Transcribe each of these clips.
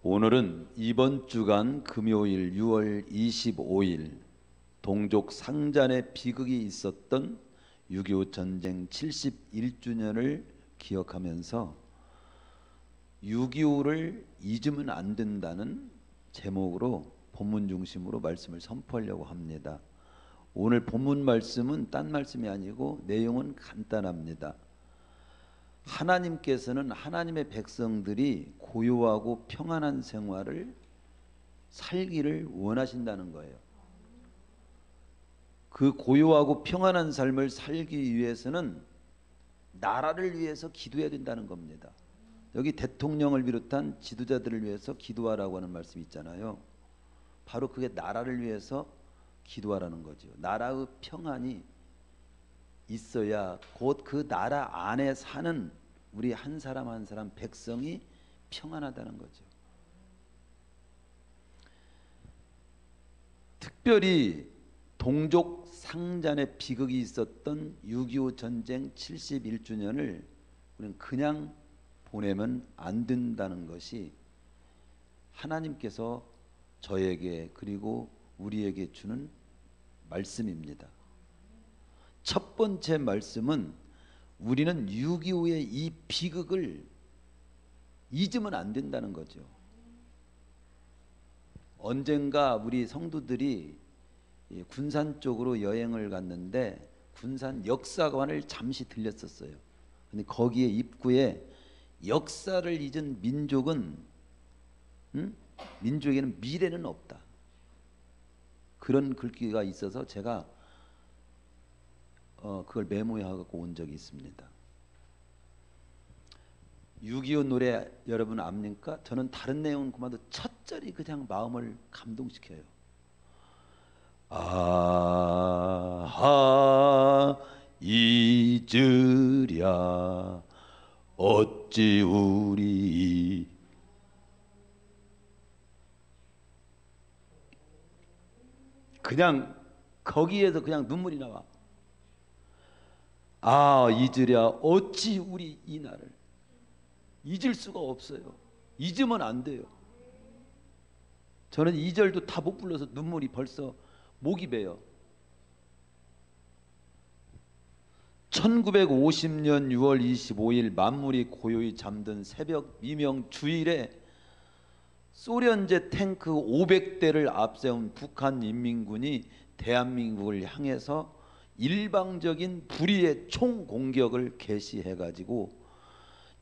오늘은 이번 주간 금요일 6월 25일 동족 상잔의 비극이 있었던 6.25 전쟁 71주년을 기억하면서 6.25를 잊으면 안 된다는 제목으로 본문 중심으로 말씀을 선포하려고 합니다. 오늘 본문 말씀은 딴 말씀이 아니고 내용은 간단합니다. 하나님께서는 하나님의 백성들이 고요하고 평안한 생활을 살기를 원하신다는 거예요. 그 고요하고 평안한 삶을 살기 위해서는 나라를 위해서 기도해야 된다는 겁니다. 여기 대통령을 비롯한 지도자들을 위해서 기도하라고 하는 말씀이 있잖아요. 바로 그게 나라를 위해서 기도하라는 거죠. 나라의 평안이 있어야 곧 그 나라 안에 사는 우리 한 사람 한 사람 백성이 평안하다는 거죠. 특별히 동족 상잔의 비극이 있었던 6.25 전쟁 71주년을 우리는 그냥 보내면 안 된다는 것이 하나님께서 저에게 그리고 우리에게 주는 말씀입니다. 첫 번째 말씀은 우리는 6.25의 이 비극을 잊으면 안 된다는 거죠. 언젠가 우리 성도들이 군산 쪽으로 여행을 갔는데 군산 역사관을 잠시 들렸었어요. 근데 거기에 입구에 역사를 잊은 민족은 민족에는 미래는 없다. 그런 글귀가 있어서 제가 그걸 메모해갖고 온 적이 있습니다. 6.25 노래 여러분 압니까? 저는 다른 내용은 그만도 첫 절이 그냥 마음을 감동시켜요. 아하 잊으랴 어찌 우리 그냥 거기에서 그냥 눈물이 나와. 아 잊으랴 어찌 우리 이 날을 잊을 수가 없어요. 잊으면 안 돼요. 저는 2절도 다 못 불러서 눈물이 벌써 목이 베요. 1950년 6월 25일 만물이 고요히 잠든 새벽 미명 주일에 소련제 탱크 500대를 앞세운 북한 인민군이 대한민국을 향해서 일방적인 불의의 총공격을 개시해가지고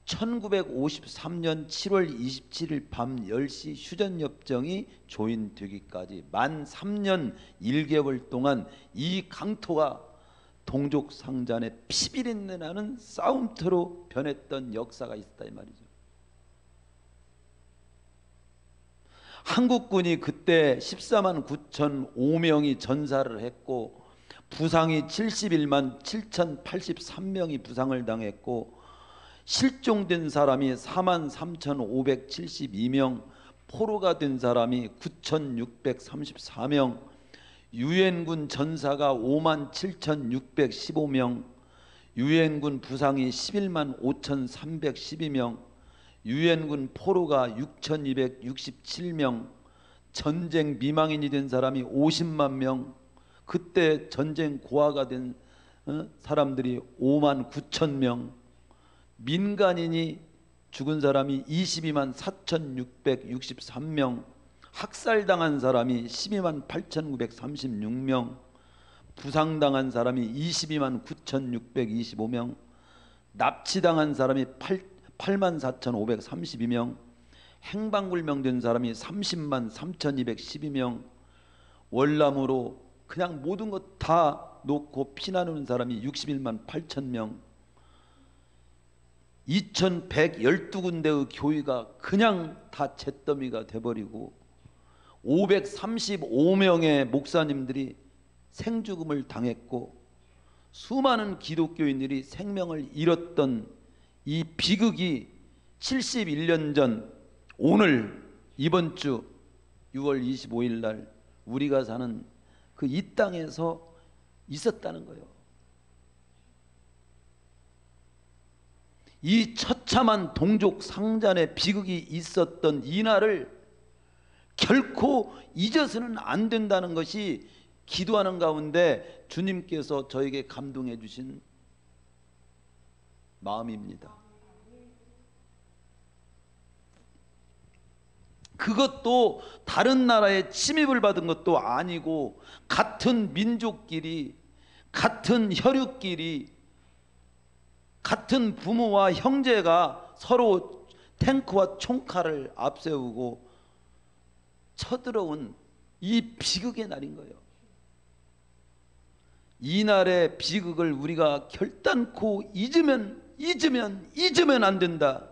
1953년 7월 27일 밤 10시 휴전협정이 조인되기까지 만 3년 1개월 동안 이 강토가 동족 상잔의 피비린내 나는 싸움터로 변했던 역사가 있었다 이 말이죠. 한국군이 그때 14만 9,005명이 전사를 했고 부상이 71만 7,083명이 부상을 당했고 실종된 사람이 4만 3,572명, 포로가 된 사람이 9,634명, 유엔군 전사가 5만 7,615명, 유엔군 부상이 11만 5,312명, 유엔군 포로가 6,267명, 전쟁 미망인이 된 사람이 50만 명, 그때 전쟁 고아가 된 사람들이 5만 9천 명, 민간인이 죽은 사람이 22만 4,663명, 학살당한 사람이 12만 8,936명, 부상당한 사람이 22만 9,625명, 납치당한 사람이 8만 4,532명, 행방불명된 사람이 30만 3,212명, 월남으로 그냥 모든 것 다 놓고 피나는 사람이 61만 8천 명, 2,112군데의 교회가 그냥 다 잿더미가 돼버리고 535명의 목사님들이 생죽음을 당했고 수많은 기독교인들이 생명을 잃었던 이 비극이 71년 전 오늘 이번 주 6월 25일 날 우리가 사는 그 이 땅에서 있었다는 거예요. 이 처참한 동족 상잔의 비극이 있었던 이날을 결코 잊어서는 안 된다는 것이 기도하는 가운데 주님께서 저에게 감동해 주신 마음입니다. 그것도 다른 나라에 침입을 받은 것도 아니고 같은 민족끼리, 같은 혈육끼리, 같은 부모와 형제가 서로 탱크와 총칼을 앞세우고 쳐들어온 이 비극의 날인 거예요. 이 날의 비극을 우리가 결단코 잊으면 안 된다.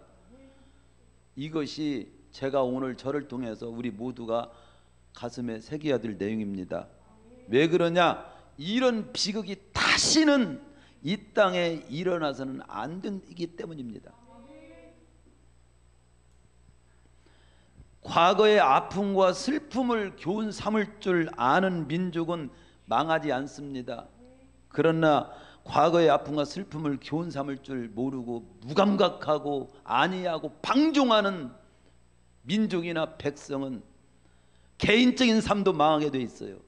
이것이 제가 오늘 저를 통해서 우리 모두가 가슴에 새겨야 될 내용입니다. 왜 그러냐? 이런 비극이 다시는 이 땅에 일어나서는 안 되기 때문입니다. 과거의 아픔과 슬픔을 교훈 삼을 줄 아는 민족은 망하지 않습니다. 그러나 과거의 아픔과 슬픔을 교훈 삼을 줄 모르고 무감각하고 안이하고 방종하는 민족이나 백성은 개인적인 삶도 망하게 돼 있어요.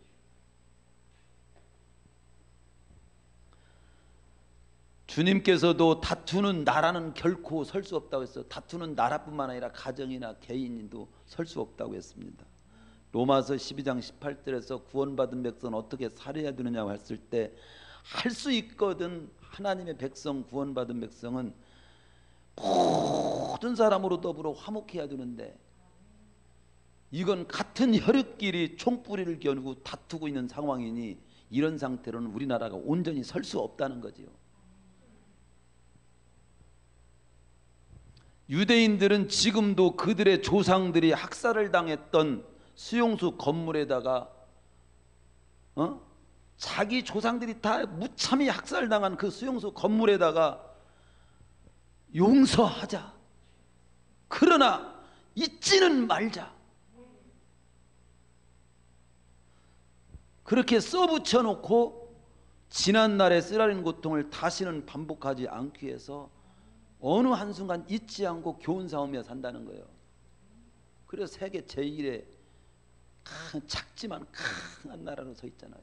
주님께서도 다투는 나라는 결코 설 수 없다고 했어요. 다투는 나라뿐만 아니라 가정이나 개인도 설 수 없다고 했습니다. 로마서 12장 18절에서 구원받은 백성은 어떻게 살아야 되느냐고 했을 때 할 수 있거든. 하나님의 백성, 구원받은 백성은 모든 사람으로 더불어 화목해야 되는데 이건 같은 혈육끼리 총뿌리를 겨누고 다투고 있는 상황이니 이런 상태로는 우리나라가 온전히 설 수 없다는 거지요. 유대인들은 지금도 그들의 조상들이 학살을 당했던 수용소 건물에다가 자기 조상들이 다 무참히 학살당한 그 수용소 건물에다가 용서하자, 그러나 잊지는 말자, 그렇게 써붙여 놓고 지난날의 쓰라린 고통을 다시는 반복하지 않기 위해서 어느 한순간 잊지 않고 교훈 삼으며 산다는 거예요. 그래서 세계 제1의 작지만 강한 나라로 서 있잖아요.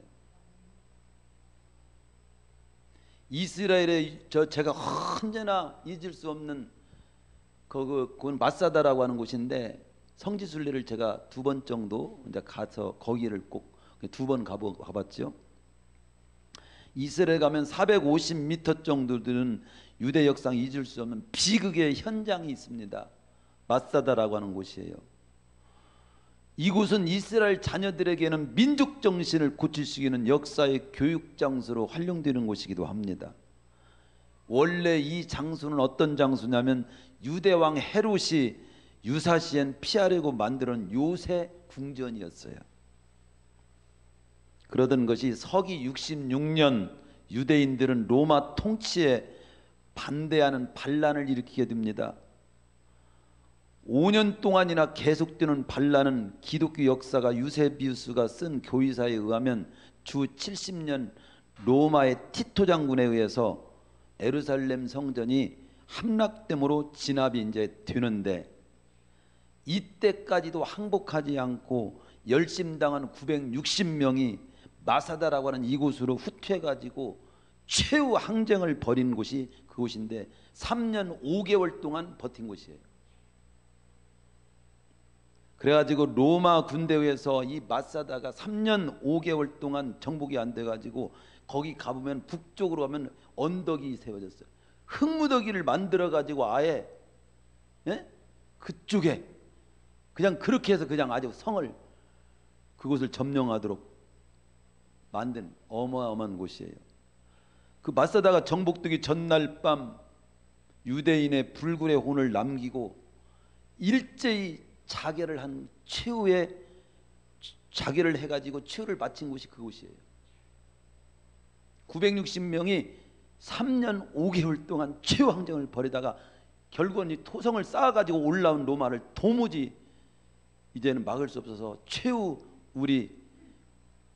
이스라엘의 제가 언제나 잊을 수 없는 그건 마사다라고 하는 곳인데 성지순례를 제가 2번 정도 이제 가서 거기를 꼭 2번 가봤죠. 이스라엘 가면 450m 정도 되는 유대 역상 잊을 수 없는 비극의 현장이 있습니다. 마사다라고 하는 곳이에요. 이곳은 이스라엘 자녀들에게는 민족 정신을 고칠 수 있는 역사의 교육 장소로 활용되는 곳이기도 합니다. 원래 이 장소는 어떤 장소냐면 유대 왕 헤롯이 유사시엔 피하려고 만들어놓은 요새 궁전이었어요. 그러던 것이 서기 66년 유대인들은 로마 통치에 반대하는 반란을 일으키게 됩니다. 5년 동안이나 계속되는 반란은 기독교 역사가 유세비우스가 쓴 교의사에 의하면 주 70년 로마의 티토 장군에 의해서 예루살렘 성전이 함락됨으로 진압이 이제 되는데 이때까지도 항복하지 않고 열심당한 960명이 마사다라고 하는 이곳으로 후퇴해가지고 최후 항쟁을 벌인 곳이 그곳인데 3년 5개월 동안 버틴 곳이에요. 그래가지고 로마 군대에서 이 마사다가 3년 5개월 동안 정복이 안 돼가지고 거기 가보면 북쪽으로 가면 언덕이 세워졌어요. 흙무더기를 만들어가지고 아예 그쪽에 그냥 그렇게 해서 그냥 아주 성을 그곳을 점령하도록 만든 어마어마한 곳이에요. 그 마사다가 정복되기 전날 밤 유대인의 불굴의 혼을 남기고 일제히 자결을 한 최후의 자결을 해가지고 최후를 마친 곳이 그곳이에요. 960명이 3년 5개월 동안 최후 항쟁을 벌이다가 결국은 이 토성을 쌓아가지고 올라온 로마를 도무지 이제는 막을 수 없어서 최후 우리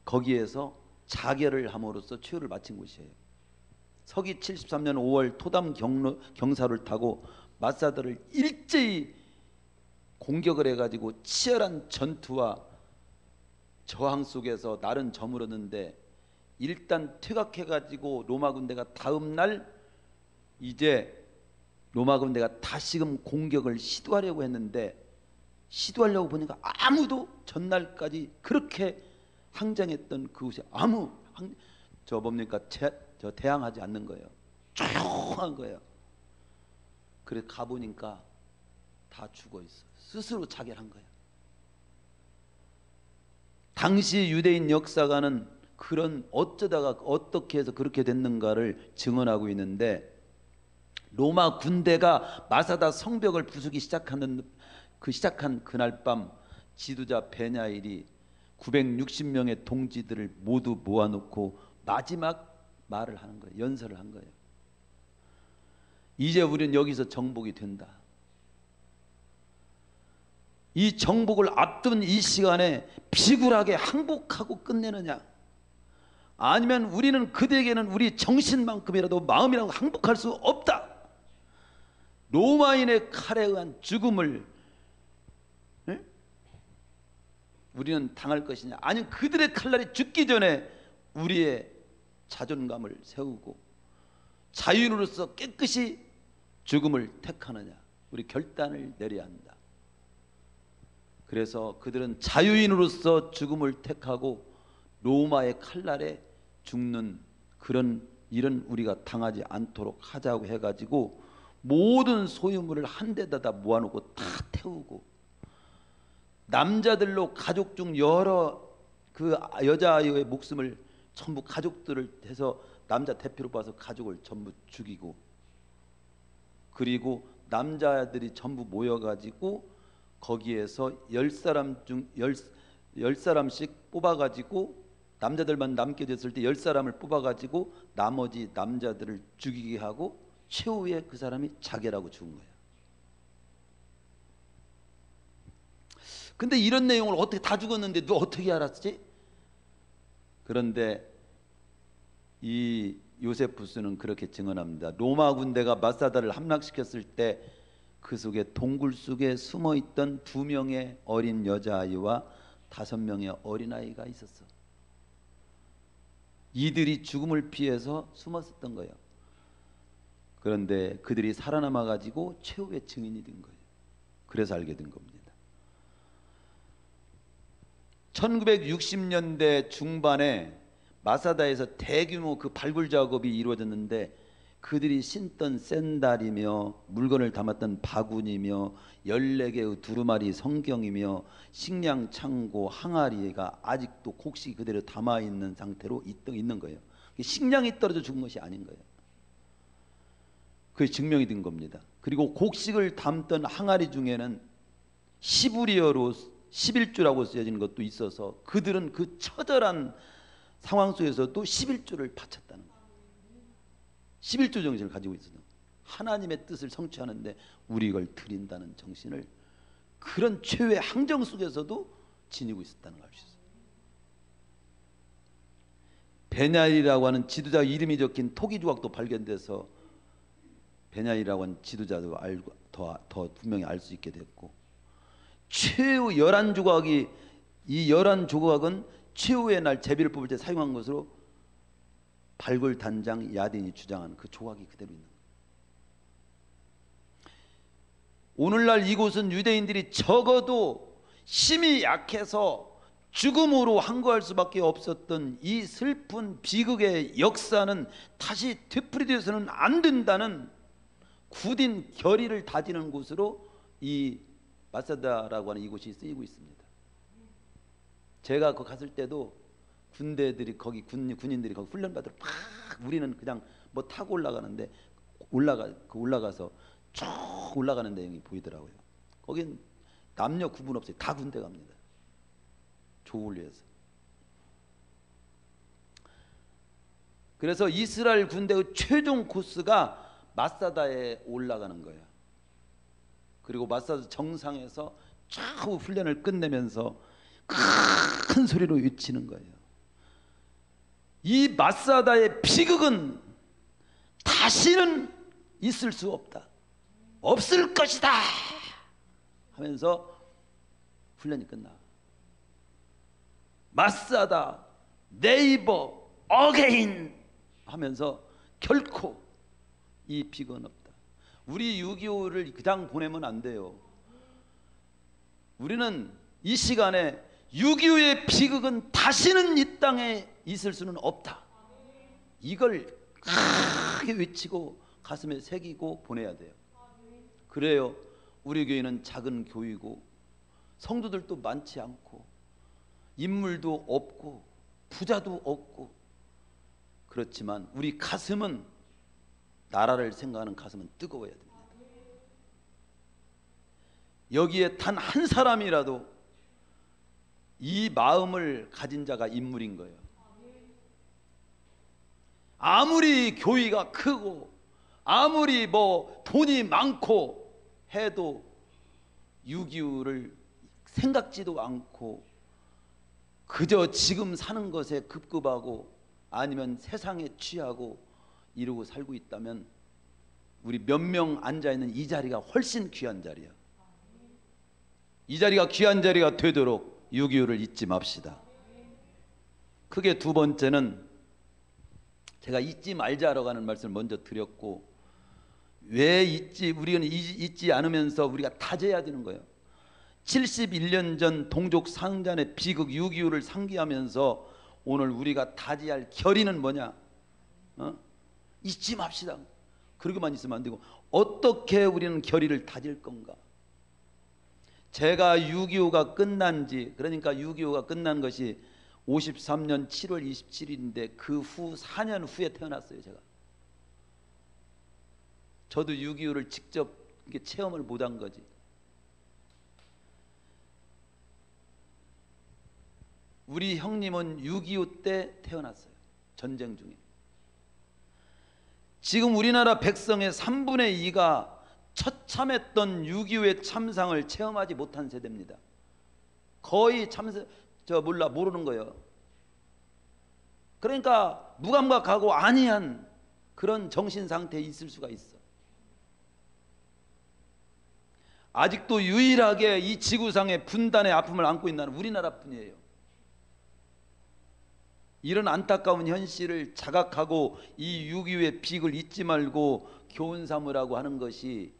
거기에서 자결을 함으로써 최후를 마친 곳이에요. 서기 73년 5월 토담 경사를 타고 마사다를 일제히 공격을 해가지고 치열한 전투와 저항 속에서 날은 저물었는데 일단 퇴각해가지고 로마 군대가 다음 날 이제 로마 군대가 다시금 공격을 시도하려고 했는데 시도하려고 보니까 아무도 전날까지 그렇게 항쟁했던 그곳에 저 뭡니까 저 대항하지 않는 거예요. 조용한 거예요. 그래서 가보니까 다 죽어 있어. 스스로 자결한 거예요. 당시 유대인 역사가는 그런 어쩌다가 어떻게 해서 그렇게 됐는가를 증언하고 있는데 로마 군대가 마사다 성벽을 부수기 시작한 그날 밤 지도자 베냐일이 960명의 동지들을 모두 모아놓고 마지막 말을 하는 거예요. 연설을 한 거예요. 이제 우리는 여기서 정복이 된다. 이 정복을 앞둔 이 시간에 비굴하게 항복하고 끝내느냐, 아니면 우리는 그대에게는 우리 정신만큼이라도 마음이라도 항복할 수 없다. 로마인의 칼에 의한 죽음을 우리는 당할 것이냐, 아니면 그들의 칼날이 죽기 전에 우리의 자존감을 세우고 자유인으로서 깨끗이 죽음을 택하느냐, 우리 결단을 내려야 한다. 그래서 그들은 자유인으로서 죽음을 택하고 로마의 칼날에 죽는 그런 일은 우리가 당하지 않도록 하자고 해가지고 모든 소유물을 한 데다 모아놓고 다 태우고, 남자들로 가족 중 여러 그 여자아이의 목숨을 전부 가족들을 해서 남자 대표로 봐서 가족을 전부 죽이고, 그리고 남자들이 전부 모여가지고 거기에서 10사람씩 뽑아가지고 남자들만 남게 됐을 때 10사람을 뽑아가지고 나머지 남자들을 죽이게 하고 최후에 그 사람이 자결하고 죽은 거예요. 근데 이런 내용을 어떻게 다 죽었는데 너 어떻게 알았지? 그런데 이 요세푸스는 그렇게 증언합니다. 로마 군대가 마사다를 함락시켰을 때 그 속에 동굴 속에 숨어있던 2명의 어린 여자아이와 5명의 어린아이가 있었어. 이들이 죽음을 피해서 숨었었던 거예요. 그런데 그들이 살아남아 가지고 최후의 증인이 된 거예요. 그래서 알게 된 겁니다. 1960년대 중반에 마사다에서 대규모 그 발굴 작업이 이루어졌는데, 그들이 신던 샌달이며 물건을 담았던 바구니며 14개의 두루마리 성경이며 식량 창고 항아리가 아직도 곡식이 그대로 담아있는 상태로 있는 거예요. 식량이 떨어져 죽은 것이 아닌 거예요. 그게 증명이 된 겁니다. 그리고 곡식을 담던 항아리 중에는 시브리어로 11주라고 쓰여진 것도 있어서 그들은 그 처절한 상황 속에서도 11주를 바쳤다는 거예요. 11조 정신을 가지고 있어요. 하나님의 뜻을 성취하는데 우리 이걸 드린다는 정신을 그런 최후의 항정 속에서도 지니고 있었다는 걸 알 수 있어요. 베냐일이라고 하는 지도자 이름이 적힌 토기 조각도 발견돼서 베냐일이라고 하는 지도자도 알고 더 분명히 알 수 있게 됐고, 최후 11조각이 이 11조각은 최후의 날 제비를 뽑을 때 사용한 것으로 발굴 단장 야딘이 주장하는 그 조각이 그대로 있는 거예요. 오늘날 이곳은 유대인들이 적어도 힘이 약해서 죽음으로 항거할 수밖에 없었던 이 슬픈 비극의 역사는 다시 되풀이되어서는 안 된다는 굳은 결의를 다지는 곳으로 이 마사다라고 하는 이곳이 쓰이고 있습니다. 제가 거기 갔을 때도 군대들이 거기 군인들이 거기 훈련 받으러 막, 우리는 그냥 뭐 타고 올라가는데 올라가서 쭉 올라가는 내용이 보이더라고요. 거긴 남녀 구분 없이 다 군대 갑니다. 조국을 위해서. 그래서 이스라엘 군대의 최종 코스가 마사다에 올라가는 거예요. 그리고 마사다 정상에서 좌우 훈련을 끝내면서 큰 소리로 외치는 거예요. 이 마사다의 비극은 다시는 있을 수 없다, 없을 것이다 하면서 훈련이 끝나. 마사다, 네이버, 어게인 하면서 결코 이 비극은 없다. 우리 6.25를 그냥 보내면 안 돼요. 우리는 이 시간에 6.25의 비극은 다시는 이 땅에 있을 수는 없다, 이걸 크게 외치고 가슴에 새기고 보내야 돼요. 그래요. 우리 교회는 작은 교회고 성도들도 많지 않고 인물도 없고 부자도 없고, 그렇지만 우리 가슴은, 나라를 생각하는 가슴은 뜨거워야 됩니다. 여기에 단 한 사람이라도 이 마음을 가진 자가 인물인 거예요. 아무리 교회가 크고 아무리 돈이 많고 해도 6.25를 생각지도 않고 그저 지금 사는 것에 급급하고 아니면 세상에 취하고 이러고 살고 있다면 우리 몇 명 앉아있는 이 자리가 훨씬 귀한 자리야. 이 자리가 귀한 자리가 되도록 6.25를 잊지 맙시다. 크게 두 번째는 제가 잊지 말자라고 하는 말씀을 먼저 드렸고, 왜 우리는 잊지 않으면서 우리가 다져야 되는 거예요. 71년 전 동족 상잔의 비극 6.25를 상기하면서 오늘 우리가 다져야 할 결의는 뭐냐? 잊지 맙시다. 그러고만 있으면 안 되고, 어떻게 우리는 결의를 다질 건가? 제가 6.25가 끝난 지, 그러니까 6.25가 끝난 것이 53년 7월 27일인데 그 후 4년 후에 태어났어요. 저도 6.25를 직접 체험을 못한 거지. 우리 형님은 6.25 때 태어났어요. 전쟁 중에. 지금 우리나라 백성의 3분의 2가 처참했던 6.25의 참상을 체험하지 못한 세대입니다. 거의 모르는 거예요. 그러니까 무감각하고 안이한 그런 정신 상태에 있을 수가 있어. 아직도 유일하게 이 지구상의 분단의 아픔을 안고 있는 나라는 우리나라뿐이에요. 이런 안타까운 현실을 자각하고 이 6.25의 비극을 잊지 말고 교훈 삼으라고 하는 것이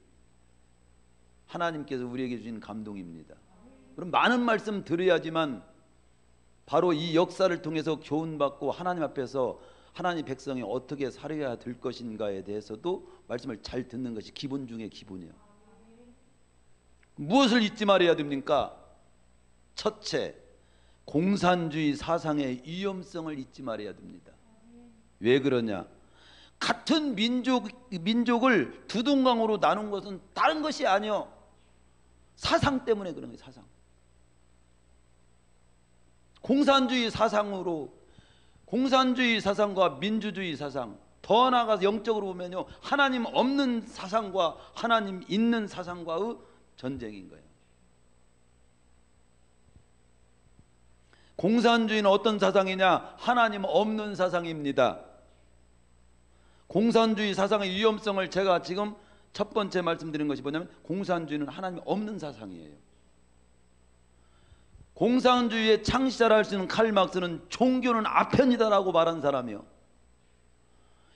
하나님께서 우리에게 주신 감동입니다. 그럼 많은 말씀 들어야지만 바로 이 역사를 통해서 교훈받고 하나님 앞에서 하나님 백성이 어떻게 살아야 될 것인가에 대해서도 말씀을 잘 듣는 것이 기본 중에 기본이에요. 무엇을 잊지 말아야 됩니까? 첫째, 공산주의 사상의 위험성을 잊지 말아야 됩니다. 왜 그러냐? 같은 민족을 두 동강으로 나눈 것은 다른 것이 아니요, 사상 때문에 그런 거예요. 사상. 공산주의 사상과 민주주의 사상, 더 나아가서 영적으로 보면요, 하나님 없는 사상과 하나님 있는 사상과의 전쟁인 거예요. 공산주의는 어떤 사상이냐? 하나님 없는 사상입니다. 공산주의 사상의 위험성을 제가 지금 첫 번째 말씀드린 것이 뭐냐면, 공산주의는 하나님 없는 사상이에요. 공산주의의 창시자라 할 수 있는 칼 막스는 종교는 아편이다라고 말한 사람이요,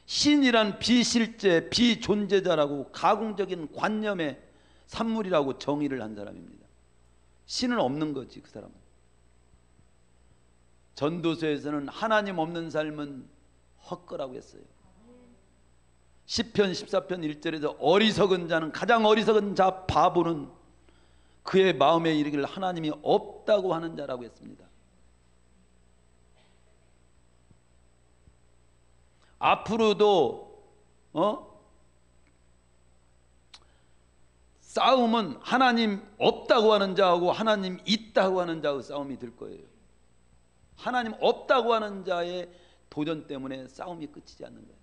신이란 비실제, 비존재자라고 가공적인 관념의 산물이라고 정의를 한 사람입니다. 신은 없는 거지, 그 사람은. 전도서에서는 하나님 없는 삶은 헛거라고 했어요. 시편 14편 1절에서 어리석은 자는, 가장 어리석은 자 바보는 그의 마음에 이르기를 하나님이 없다고 하는 자라고 했습니다. 앞으로도 싸움은 하나님 없다고 하는 자하고 하나님 있다고 하는 자의 싸움이 될 거예요. 하나님 없다고 하는 자의 도전 때문에 싸움이 끝이지 않는 거예요.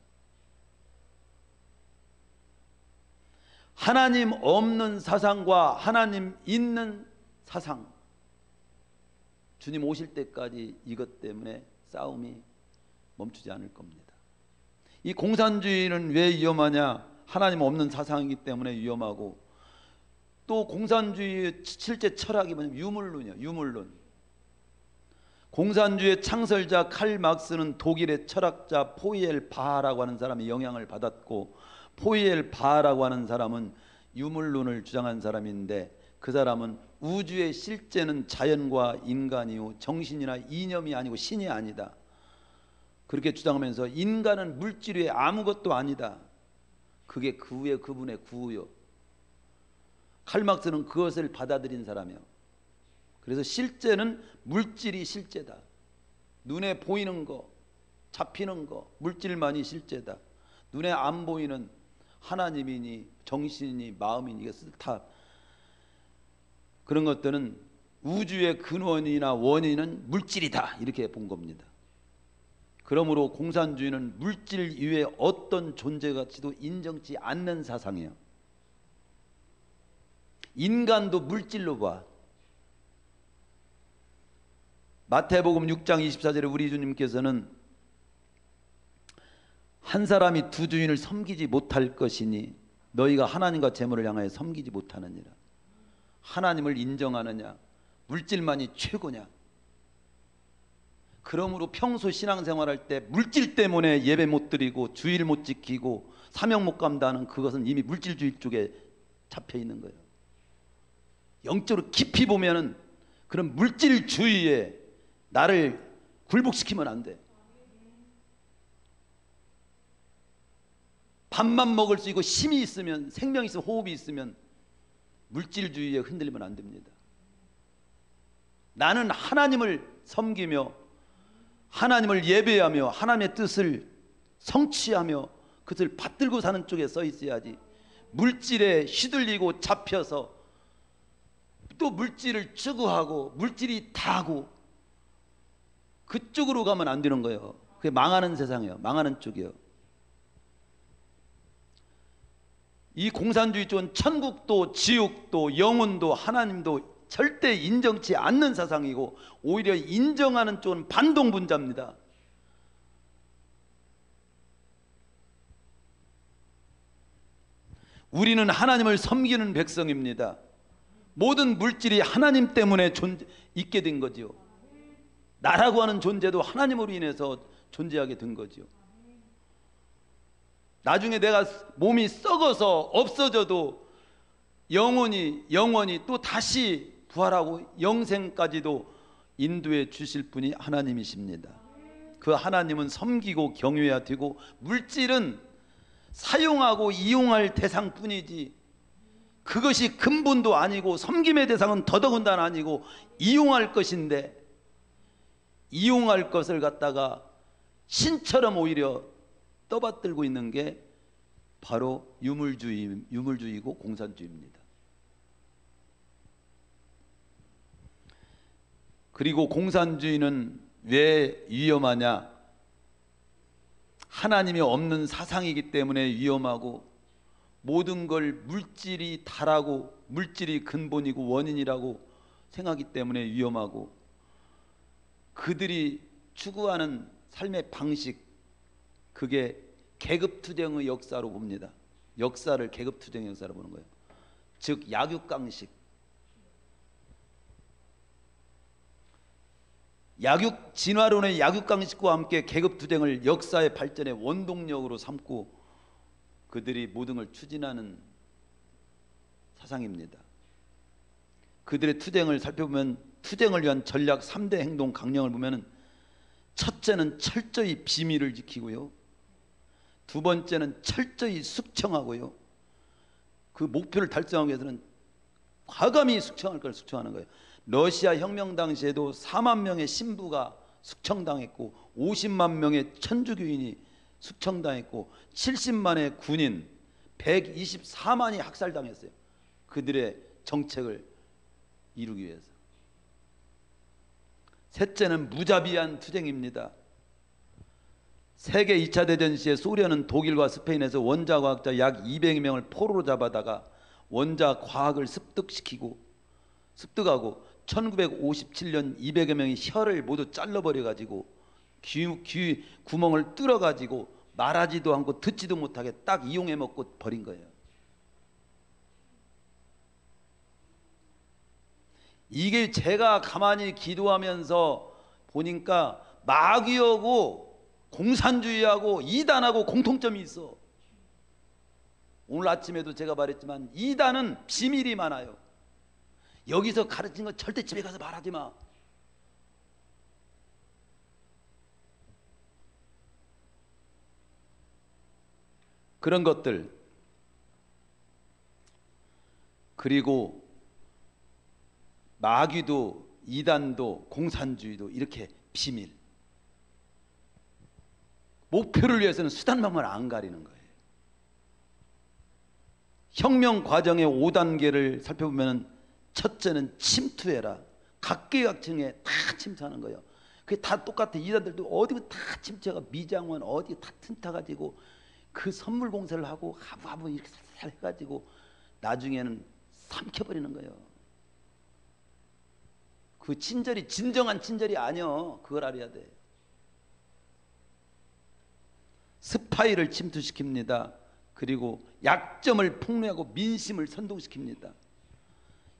하나님 없는 사상과 하나님 있는 사상, 주님 오실 때까지 이것 때문에 싸움이 멈추지 않을 겁니다. 이 공산주의는 왜 위험하냐? 하나님 없는 사상이기 때문에 위험하고, 또 공산주의의 실제 철학이 뭐냐면 유물론이야. 유물론. 공산주의의 창설자 칼 막스는 독일의 철학자 포이엘 바하라고 하는 사람의 영향을 받았고, 포이엘 바하라고 하는 사람은 유물론을 주장한 사람인데, 그 사람은 우주의 실제는 자연과 인간이요 정신이나 이념이 아니고 신이 아니다, 그렇게 주장하면서 인간은 물질 외에 아무것도 아니다, 그게 그분의 구요. 칼막스는 그것을 받아들인 사람이요. 그래서 실제는 물질이 실제다. 눈에 보이는 거, 잡히는 거, 물질만이 실제다. 눈에 안 보이는 하나님이니 정신이니 마음이니 이것을 다, 그런 것들은 우주의 근원이나 원인은 물질이다, 이렇게 본 겁니다. 그러므로 공산주의는 물질 이외에 어떤 존재 가치도 인정치 않는 사상이에요. 인간도 물질로 봐. 마태복음 6장 24절에 우리 주님께서는 한 사람이 두 주인을 섬기지 못할 것이니 너희가 하나님과 재물을 향하여 섬기지 못하느니라. 하나님을 인정하느냐, 물질만이 최고냐? 그러므로 평소 신앙생활할 때 물질 때문에 예배 못 드리고 주일 못 지키고 사명 못 감당하는, 그것은 이미 물질주의 쪽에 잡혀 있는 거예요. 영적으로 깊이 보면은 그런 물질주의에 나를 굴복시키면 안 돼. 밥만 먹을 수 있고 힘이 있으면, 생명이 있으면, 호흡이 있으면 물질주의에 흔들리면 안 됩니다. 나는 하나님을 섬기며 하나님을 예배하며 하나님의 뜻을 성취하며 그것을 받들고 사는 쪽에 서 있어야지, 물질에 휘둘리고 잡혀서 또 물질을 추구하고 물질이 다고 그쪽으로 가면 안 되는 거예요. 그게 망하는 세상이에요. 망하는 쪽이에요. 이 공산주의 쪽은 천국도 지옥도 영혼도 하나님도 절대 인정치 않는 사상이고, 오히려 인정하는 쪽은 반동분자입니다. 우리는 하나님을 섬기는 백성입니다. 모든 물질이 하나님 때문에 있게 된 거지요. 나라고 하는 존재도 하나님으로 인해서 존재하게 된 거지요. 나중에 내가 몸이 썩어서 없어져도 영원히 또 다시 부활하고 영생까지도 인도해 주실 분이 하나님이십니다. 그 하나님은 섬기고 경외해야 되고, 물질은 사용하고 이용할 대상뿐이지 그것이 근본도 아니고, 섬김의 대상은 더더군다나 아니고 이용할 것인데, 이용할 것을 갖다가 신처럼 오히려 떠받들고 있는 게 바로 유물주의고 공산주의입니다. 그리고 공산주의는 왜 위험하냐? 하나님이 없는 사상이기 때문에 위험하고, 모든 걸 물질이 다라고, 물질이 근본이고 원인이라고 생각하기 때문에 위험하고, 그들이 추구하는 삶의 방식, 그게 계급투쟁의 역사로 봅니다. 역사를 계급투쟁의 역사로 보는 거예요. 즉 약육강식, 진화론의 약육강식과 함께 계급투쟁을 역사의 발전의 원동력으로 삼고 그들이 모든 걸 추진하는 사상입니다. 그들의 투쟁을 살펴보면, 투쟁을 위한 전략 3대 행동 강령을 보면, 첫째는 철저히 비밀을 지키고요, 두 번째는 철저히 숙청하고요, 그 목표를 달성하기 위해서는 과감히 숙청할 걸 숙청하는 거예요. 러시아 혁명 당시에도 4만 명의 신부가 숙청당했고, 50만 명의 천주교인이 숙청당했고, 70만의 군인, 124만이 학살당했어요. 그들의 정책을 이루기 위해서. 셋째는 무자비한 투쟁입니다. 세계 2차 대전 시에 소련은 독일과 스페인에서 원자 과학자 약 200명을 포로로 잡아다가 원자 과학을 습득하고 1957년 200여 명의 혀를 모두 잘라버려 가지고 귀 구멍을 뚫어 가지고 말하지도 않고 듣지도 못하게 딱 이용해 먹고 버린 거예요. 이게 제가 가만히 기도하면서 보니까 마귀하고 공산주의하고 이단하고 공통점이 있어. 오늘 아침에도 제가 말했지만 이단은 비밀이 많아요. 여기서 가르친 거 절대 집에 가서 말하지 마. 그런 것들. 그리고 마귀도 이단도 공산주의도 이렇게 비밀. 목표를 위해서는 수단방법을 안 가리는 거예요. 혁명 과정의 5단계를 살펴보면 첫째는 침투해라. 각계각층에 다 침투하는 거예요. 그게 다 똑같아. 이단들도 어디 다 침투해가 미장원 어디 다 틈타가지고 그 선물 공세를 하고 하부 이렇게 살살 해가지고 나중에는 삼켜버리는 거예요. 그 친절이 진정한 친절이 아니여. 그걸 알아야 돼. 스파이를 침투시킵니다. 그리고 약점을 폭로하고 민심을 선동시킵니다.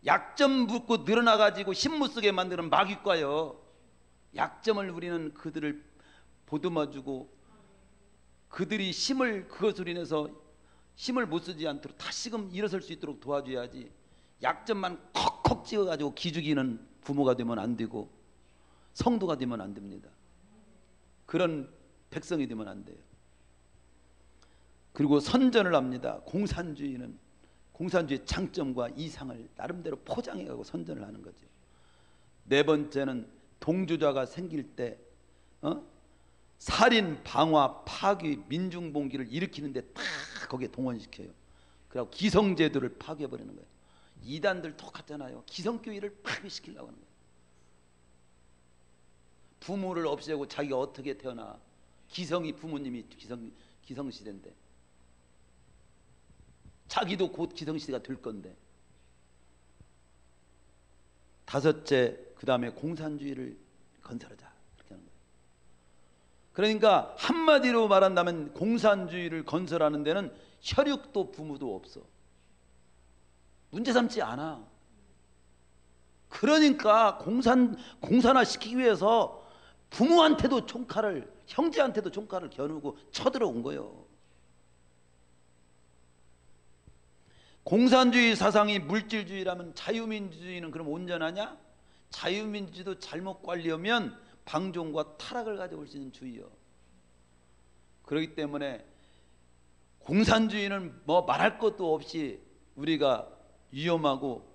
약점 붙고 늘어나가지고 힘 못 쓰게 만드는 마귀과요. 약점을 우리는 그들을 보듬어주고 그들이 그것으로 인해서 힘을 못 쓰지 않도록 다시금 일어설 수 있도록 도와줘야지. 약점만 콕콕 찍어가지고 기죽이는 부모가 되면 안 되고 성도가 되면 안 됩니다. 그런 백성이 되면 안 돼요. 그리고 선전을 합니다. 공산주의 장점과 이상을 나름대로 포장해가고 선전을 하는 거죠. 네 번째는 동조자가 생길 때 살인, 방화, 파괴, 민중봉기를 일으키는데 다 거기에 동원시켜요. 그리고 기성제도를 파괴해버리는 거예요. 이단들 똑같잖아요. 기성교회를 파괴시키려고 하는 거예요. 부모를 없애고 자기가 어떻게 태어나. 기성이 부모님이 기성시대인데 자기도 곧 기성시대가 될 건데. 다섯째, 그 다음에 공산주의를 건설하자. 이렇게 하는 거예요. 그러니까 한마디로 말한다면 공산주의를 건설하는 데는 혈육도 부모도 없어. 문제 삼지 않아. 그러니까 공산화시키기 위해서 부모한테도 총칼을, 형제한테도 총칼을 겨누고 쳐들어온 거예요. 공산주의 사상이 물질주의라면 자유민주주의는 그럼 온전하냐? 자유민주주의도 잘못 관리하면 방종과 타락을 가져올 수 있는 주의요. 그렇기 때문에 공산주의는 뭐 말할 것도 없이 우리가 위험하고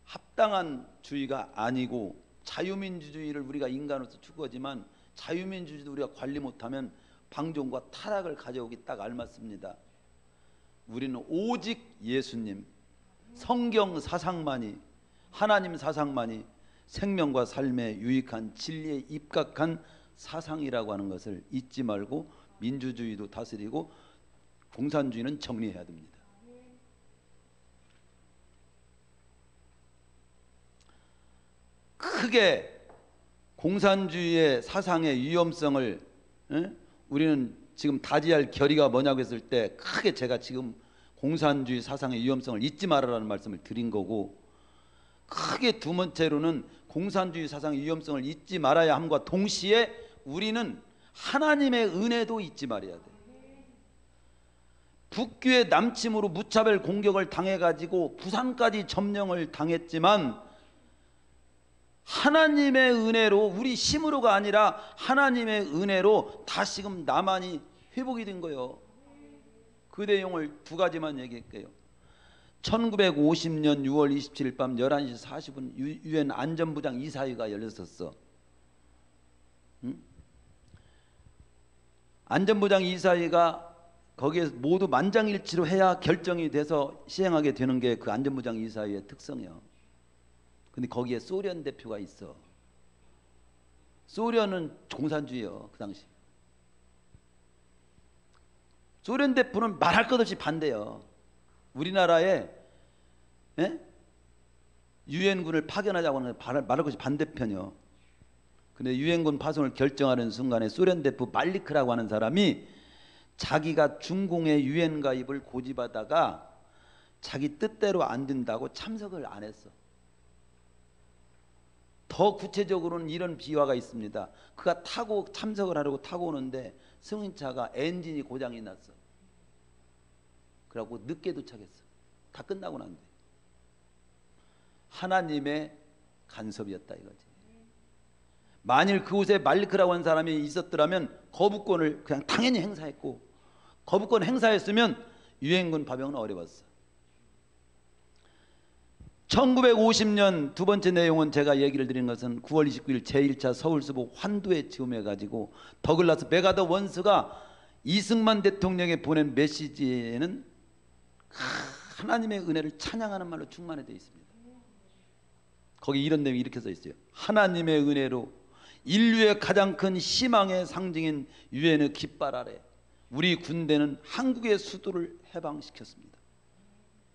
합당한 주의가 아니고, 자유민주주의를 우리가 인간으로서 추구하지만 자유민주주의도 우리가 관리 못하면 방종과 타락을 가져오기 딱 알맞습니다. 우리는 오직 예수님, 성경 사상만이, 하나님 사상만이 생명과 삶에 유익한 진리에 입각한 사상이라고 하는 것을 잊지 말고 민주주의도 다스리고 공산주의는 정리해야 됩니다. 크게 공산주의의 사상의 위험성을 우리는 지금 다지할 결의가 뭐냐고 했을 때 크게 제가 지금 공산주의 사상의 위험성을 잊지 말아라는 말씀을 드린 거고, 크게 두 번째로는 공산주의 사상의 위험성을 잊지 말아야 함과 동시에 우리는 하나님의 은혜도 잊지 말아야 돼. 북교의 남침으로 무차별 공격을 당해가지고 부산까지 점령을 당했지만 하나님의 은혜로, 우리 힘으로가 아니라 하나님의 은혜로 다시금 남한이 회복이 된 거예요. 그 내용을 두 가지만 얘기할게요. 1950년 6월 27일 밤 11시 40분 유엔 안전부장 이사회가 열렸었어. 안전부장 이사회가 거기에 모두 만장일치로 해야 결정이 돼서 시행하게 되는 게 그 안전부장 이사회의 특성이에요. 근데 거기에 소련 대표가 있어. 소련은 공산주의예요. 그 당시. 소련 대표는 말할 것 없이 반대요. 우리나라에 유엔군을 파견하자고 하는 말할 것 없이 반대편이요. 근데 유엔군 파송을 결정하는 순간에 소련 대표 말리크라고 하는 사람이 자기가 중공의 유엔 가입을 고집하다가 자기 뜻대로 안 된다고 참석을 안 했어. 더 구체적으로는 이런 비화가 있습니다. 그가 참석을 하려고 타고 오는데 승용차가 엔진이 고장이 났어. 그래갖고 늦게 도착했어. 다 끝나고 난 뒤에. 하나님의 간섭이었다 이거지. 만일 그곳에 말리크라고 하는 사람이 있었더라면 거부권을 그냥 당연히 행사했고, 거부권 행사했으면 유엔군 파병은 어려웠어. 1950년 두 번째 내용은 제가 얘기를 드린 것은 9월 29일 제1차 서울수복 환도에 즈음해가지고 더글라스 메가더 원스가 이승만 대통령에 보낸 메시지에는 하나님의 은혜를 찬양하는 말로 충만해 되어 있습니다. 거기 이런 내용이 이렇게 써 있어요. 하나님의 은혜로 인류의 가장 큰 희망의 상징인 유엔의 깃발 아래 우리 군대는 한국의 수도를 해방시켰습니다.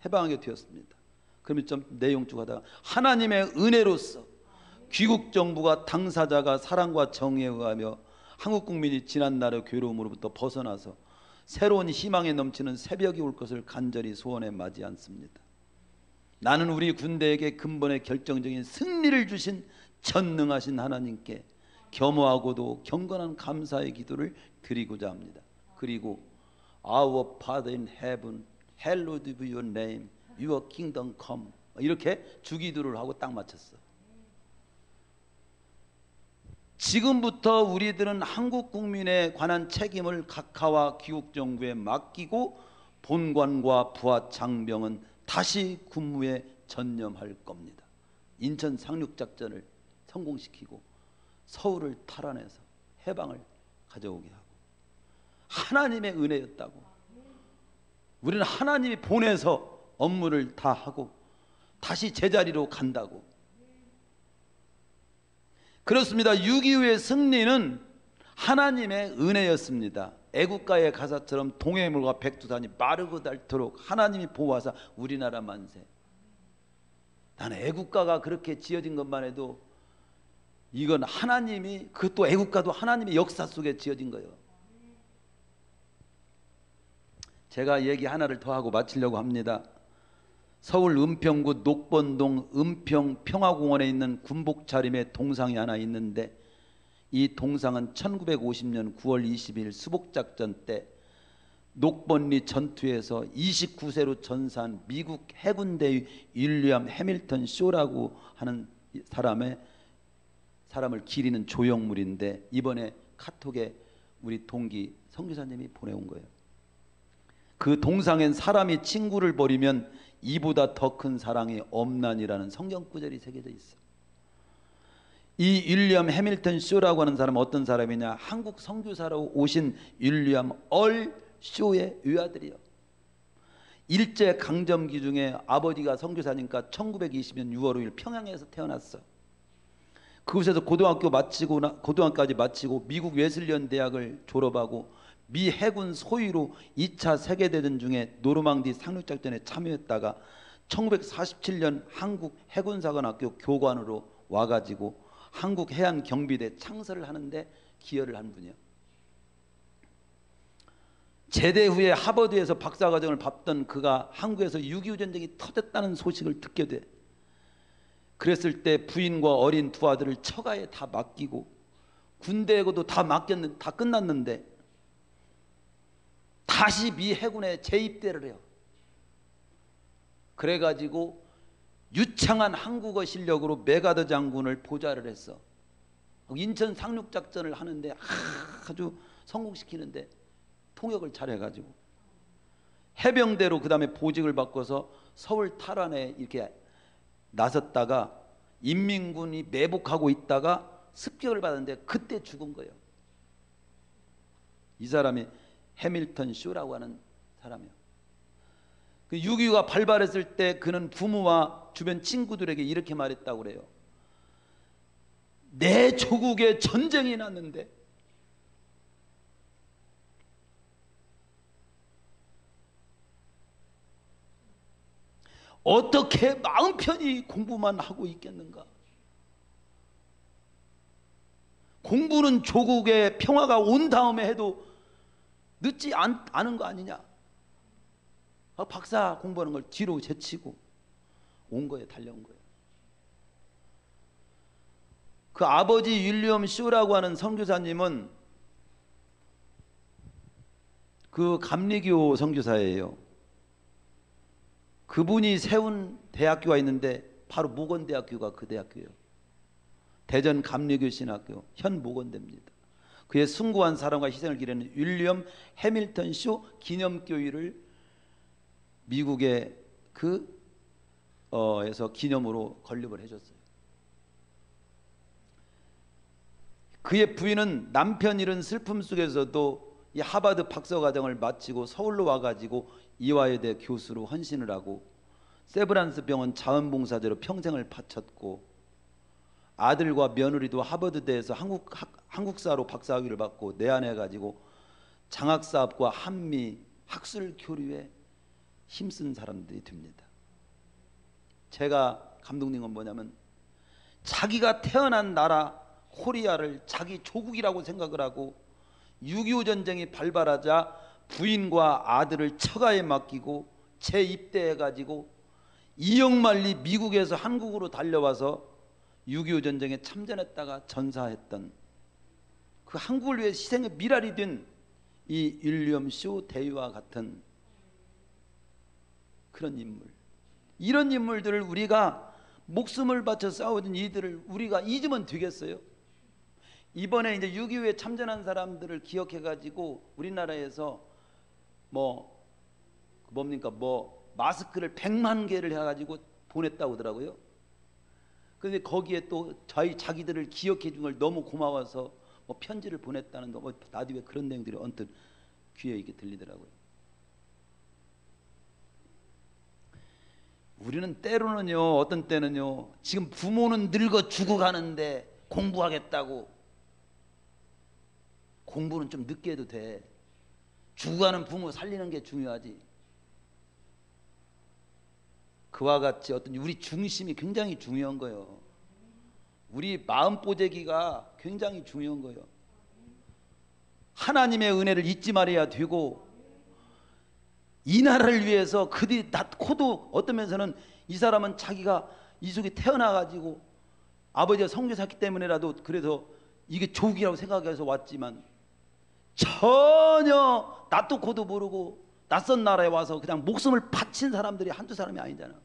해방하게 되었습니다. 그러면 좀 내용 쭉 하다가 하나님의 은혜로서 귀국 정부가 당사자가 사랑과 정의에 의하며 한국 국민이 지난날의 괴로움으로부터 벗어나서 새로운 희망에 넘치는 새벽이 올 것을 간절히 소원해 맞이 않습니다. 나는 우리 군대에게 근본의 결정적인 승리를 주신 전능하신 하나님께 겸허하고도 경건한 감사의 기도를 드리고자 합니다. 그리고 Our Father in heaven, hallowed be your name, your kingdom come. 이렇게 주기도를 하고 딱 마쳤어. 지금부터 우리들은 한국 국민에 관한 책임을 각하와 귀국정부에 맡기고 본관과 부하 장병은 다시 군무에 전념할 겁니다. 인천 상륙작전을 성공시키고 서울을 탈환해서 해방을 가져오게 하고 하나님의 은혜였다고. 우리는 하나님이 보내서 업무를 다 하고 다시 제자리로 간다고. 그렇습니다. 6.25의 승리는 하나님의 은혜였습니다. 애국가의 가사처럼 동해물과 백두산이 마르고 닳도록 하나님이 보호하사 우리나라 만세. 나는 애국가가 그렇게 지어진 것만 해도 이건 하나님이, 그것도 애국가도 하나님의 역사 속에 지어진 거예요. 제가 얘기 하나를 더 하고 마치려고 합니다. 서울 은평구 녹번동 은평 평화공원에 있는 군복 차림의 동상이 하나 있는데, 이 동상은 1950년 9월 20일 수복작전 때 녹번리 전투에서 29세로 전사한 미국 해군대위 윌리엄 해밀턴 쇼라고 하는 사람을 기리는 조형물인데, 이번에 카톡에 우리 동기 선교사님이 보내온 거예요. 그 동상엔 사람이 친구를 버리면 이보다 더 큰 사랑이 없나니라는 성경 구절이 새겨져 있어. 이 윌리엄 해밀턴 쇼라고 하는 사람은 어떤 사람이냐? 한국 선교사로 오신 윌리엄 얼 쇼의 외아들이요. 일제 강점기 중에 아버지가 선교사니까 1920년 6월 5일 평양에서 태어났어. 그곳에서 고등학교까지 마치고 미국 웨슬리언 대학을 졸업하고 미 해군 소위로 2차 세계대전 중에 노르망디 상륙작전에 참여했다가 1947년 한국 해군사관학교 교관으로 와가지고 한국 해안경비대 창설을 하는데 기여를 한 분이에요. 제대 후에 하버드에서 박사과정을 밟던 그가 한국에서 6.25 전쟁이 터졌다는 소식을 듣게 돼. 그랬을 때 부인과 어린 두 아들을 처가에 다 맡기고 군대에도 다 끝났는데 다시 미 해군에 재입대를 해요. 그래가지고 유창한 한국어 실력으로 메가더 장군을 보좌를 했어. 인천 상륙작전을 하는데 아주 성공시키는데 통역을 잘해가지고 해병대로 그 다음에 보직을 바꿔서 서울 탈환에 이렇게 나섰다가 인민군이 매복하고 있다가 습격을 받았는데 그때 죽은 거예요. 이 사람이 해밀턴 쇼라고 하는 사람이에요. 그 6.25가 발발했을 때 그는 부모와 주변 친구들에게 이렇게 말했다고 그래요. 내 조국에 전쟁이 났는데 어떻게 마음 편히 공부만 하고 있겠는가? 공부는 조국의 평화가 온 다음에 해도 늦지 않은 거 아니냐. 박사 공부하는 걸 뒤로 제치고 온 거예요. 달려온 거예요. 그 아버지 윌리엄 쇼라고 하는 선교사님은 그 감리교 선교사예요. 그분이 세운 대학교가 있는데 바로 모건대학교가 그 대학교예요. 대전 감리교 신학교 현 모건대입니다. 그의 숭고한 사랑과 희생을 기리는 윌리엄 해밀턴 쇼 기념교회를 미국의 에서 기념으로 건립을 해줬어요. 그의 부인은 남편 잃은 슬픔 속에서도 이 하버드 박사과정을 마치고 서울로 와가지고 이화여대 교수로 헌신을 하고 세브란스 병원 자원봉사자로 평생을 바쳤고, 아들과 며느리도 하버드대에서 한국사로 박사학위를 받고 내한해가지고 장학사업과 한미 학술 교류에 힘쓴 사람들이 됩니다. 제가 감동된 건 뭐냐면, 자기가 태어난 나라 코리아를 자기 조국이라고 생각을 하고 6.25 전쟁이 발발하자 부인과 아들을 처가에 맡기고 재입대해가지고 이역만리 미국에서 한국으로 달려와서 6.25 전쟁에 참전했다가 전사했던 그 한국을 위해 희생의 미랄이 된 이 윌리엄 쇼 대위와 같은 그런 인물, 이런 인물들을 우리가 목숨을 바쳐 싸우던 이들을 우리가 잊으면 되겠어요? 이번에 이제 6.25에 참전한 사람들을 기억해가지고 우리나라에서 마스크를 100만 개를 해가지고 보냈다고 하더라고요. 그런데 거기에 또 자기들을 기억해 준 걸 너무 고마워서 편지를 보냈다는 거, 라디오에 그런 내용들이 언뜻 귀에 이렇게 들리더라고요. 우리는 때로는요, 어떤 때는요, 지금 부모는 늙어 죽어가는데 공부하겠다고, 공부는 좀 늦게 해도 돼. 죽어가는 부모 살리는 게 중요하지. 그와 같이 어떤 우리 중심이 굉장히 중요한 거예요. 우리 마음 뽀재기가 굉장히 중요한 거예요. 하나님의 은혜를 잊지 말아야 되고, 이 나라를 위해서 그들이 낳고도 어떤 면에서는 이 사람은 자기가 이 속에 태어나가지고 아버지가 선교사였기 때문에라도 그래서 이게 조국이라고 생각해서 왔지만, 전혀 낯도 모르고 낯선 나라에 와서 그냥 목숨을 바친 사람들이 한두 사람이 아니잖아.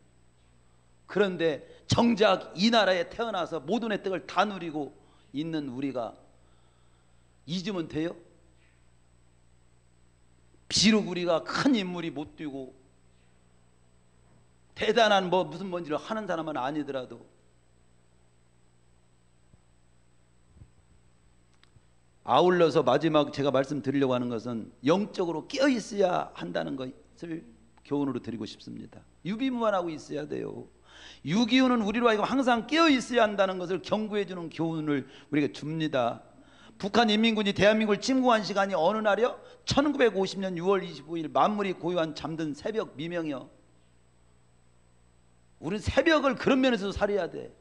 그런데 정작 이 나라에 태어나서 모든 혜택을 다 누리고 있는 우리가 잊으면 돼요? 비록 우리가 큰 인물이 못 되고 대단한 무슨 뭔지를 하는 사람은 아니더라도, 아울러서 마지막 제가 말씀드리려고 하는 것은 영적으로 깨어 있어야 한다는 것을 교훈으로 드리고 싶습니다. 유비무환하고 있어야 돼요. 6.25는 우리로 하여금 항상 깨어 있어야 한다는 것을 경고해 주는 교훈을 우리에게 줍니다. 북한 인민군이 대한민국을 침공한 시간이 어느 날이요? 1950년 6월 25일 만물이 고요한 잠든 새벽 미명이요. 우리는 새벽을 그런 면에서 살아야 돼.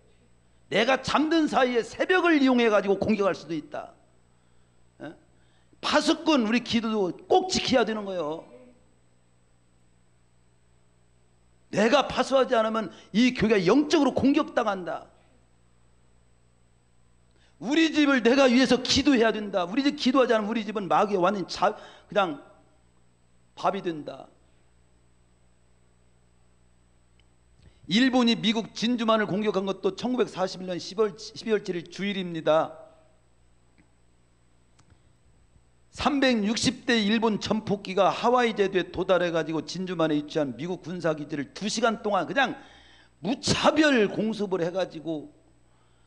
내가 잠든 사이에 새벽을 이용해 가지고 공격할 수도 있다. 파수꾼 우리 기도도 꼭 지켜야 되는 거예요. 내가 파수하지 않으면 이 교회가 영적으로 공격당한다. 우리 집을 내가 위해서 기도해야 된다. 우리 집 기도하지 않으면 우리 집은 마귀가 완전히 그냥 밥이 된다. 일본이 미국 진주만을 공격한 것도 1941년 12월 7일 주일입니다. 360대 일본 전폭기가 하와이 제도에 도달해가지고 진주만에 위치한 미국 군사기지를 2시간 동안 그냥 무차별 공습을 해가지고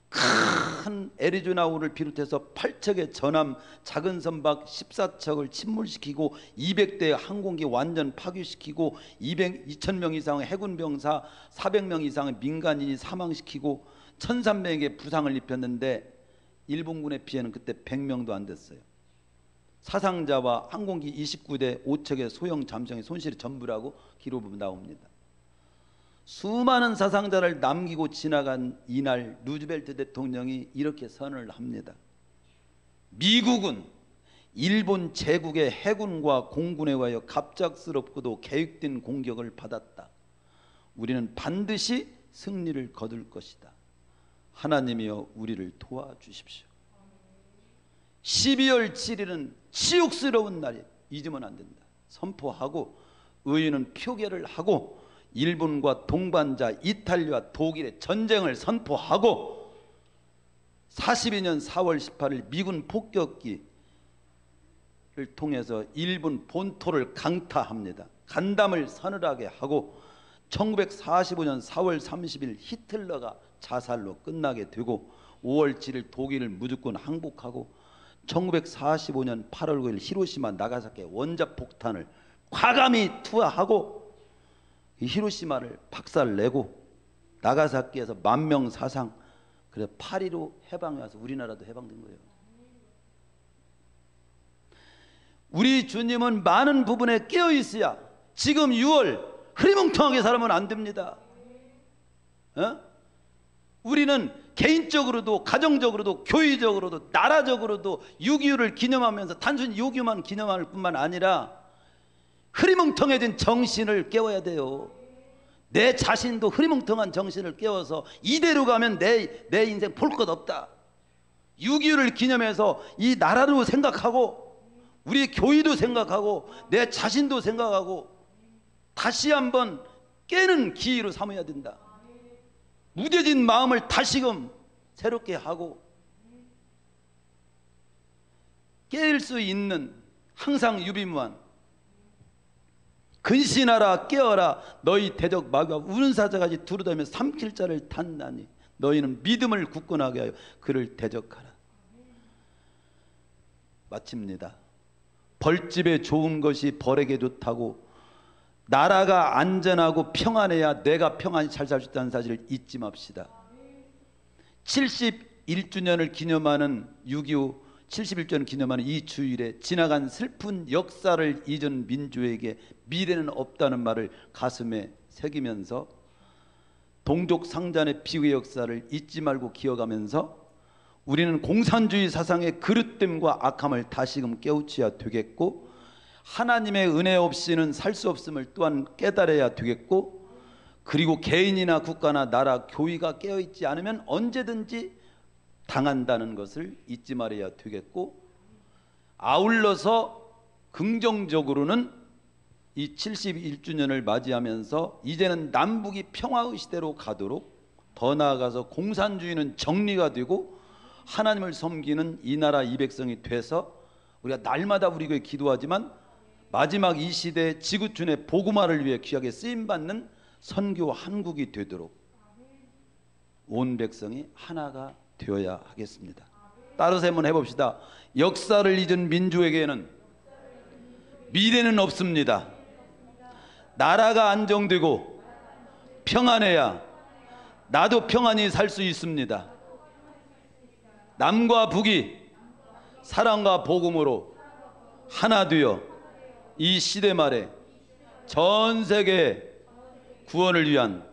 큰 애리조나호를 비롯해서 8척의 전함 작은 선박 14척을 침몰시키고 200대 항공기 완전 파괴시키고 2,000명 이상의 해군 병사 400명 이상의 민간인이 사망시키고 1,300에게 부상을 입혔는데 일본군의 피해는 그때 100명도 안 됐어요. 사상자와 항공기 29대 5척의 소형 잠수함의 손실이 전부라고 기록으로 나옵니다. 수많은 사상자를 남기고 지나간 이날 루즈벨트 대통령이 이렇게 선언을 합니다. 미국은 일본 제국의 해군과 공군에 의하여 갑작스럽고도 계획된 공격을 받았다. 우리는 반드시 승리를 거둘 것이다. 하나님이여 우리를 도와주십시오. 12월 7일은 치욕스러운 날이 잊으면 안 된다. 선포하고 의회는 표결을 하고 일본과 동반자 이탈리아와 독일의 전쟁을 선포하고 42년 4월 18일 미군 폭격기를 통해서 일본 본토를 강타합니다. 간담을 서늘하게 하고 1945년 4월 30일 히틀러가 자살로 끝나게 되고 5월 7일 독일을 무조건 항복하고 1945년 8월 9일 히로시마 나가사키 원자폭탄을 과감히 투하하고 히로시마를 박살내고 나가사키에서 10,000명 사상, 그래서 8.15 해방에 와서 우리나라도 해방된 거예요. 우리 주님은 많은 부분에 깨어 있어야 지금 6월 흐리멍텅하게 살면 안 됩니다. 우리는 개인적으로도 가정적으로도 교회적으로도 나라적으로도 6.25를 기념하면서 단순히 6.25만 기념할 뿐만 아니라 흐리멍텅해진 정신을 깨워야 돼요. 내 자신도 흐리멍텅한 정신을 깨워서 이대로 가면 내 인생 볼 것 없다. 6.25를 기념해서 이 나라도 생각하고 우리 교회도 생각하고 내 자신도 생각하고 다시 한번 깨는 기회로 삼아야 된다. 무뎌진 마음을 다시금 새롭게 하고 깰 수 있는 항상 유비무한 근신하라 깨어라 너희 대적 마귀가 우는 사자같이 두루다니며 삼킬 자를 탄다니 너희는 믿음을 굳건하게 하여 그를 대적하라. 마칩니다. 벌집에 좋은 것이 벌에게 좋다고 나라가 안전하고 평안해야 내가 평안히 잘 살 수 있다는 사실을 잊지 맙시다. 71주년을 기념하는 6.25 71주년을 기념하는 이 주일에 지나간 슬픈 역사를 잊은 민주에게 미래는 없다는 말을 가슴에 새기면서 동족 상잔의 비극의 역사를 잊지 말고 기억하면서 우리는 공산주의 사상의 그릇됨과 악함을 다시금 깨우쳐야 되겠고 하나님의 은혜 없이는 살 수 없음을 또한 깨달아야 되겠고 그리고 개인이나 국가나 나라 교회가 깨어있지 않으면 언제든지 당한다는 것을 잊지 말아야 되겠고 아울러서 긍정적으로는 이 71주년을 맞이하면서 이제는 남북이 평화의 시대로 가도록 더 나아가서 공산주의는 정리가 되고 하나님을 섬기는 이 나라 이 백성이 돼서 우리가 날마다 우리 교회 기도하지만 마지막 이 시대에 지구촌의 복음화를 위해 귀하게 쓰임받는 선교 한국이 되도록 온 백성이 하나가 되어야 하겠습니다. 따라서 한번 해봅시다. 역사를 잊은 민주에게는 미래는 없습니다. 나라가 안정되고 평안해야 나도 평안히 살 수 있습니다. 남과 북이 사랑과 복음으로 하나 되어 이 시대 말에 전 세계 구원을 위한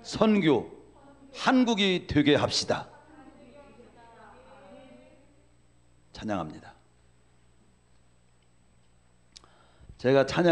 선교 한국이 되게 합시다. 찬양합니다. 제가 찬양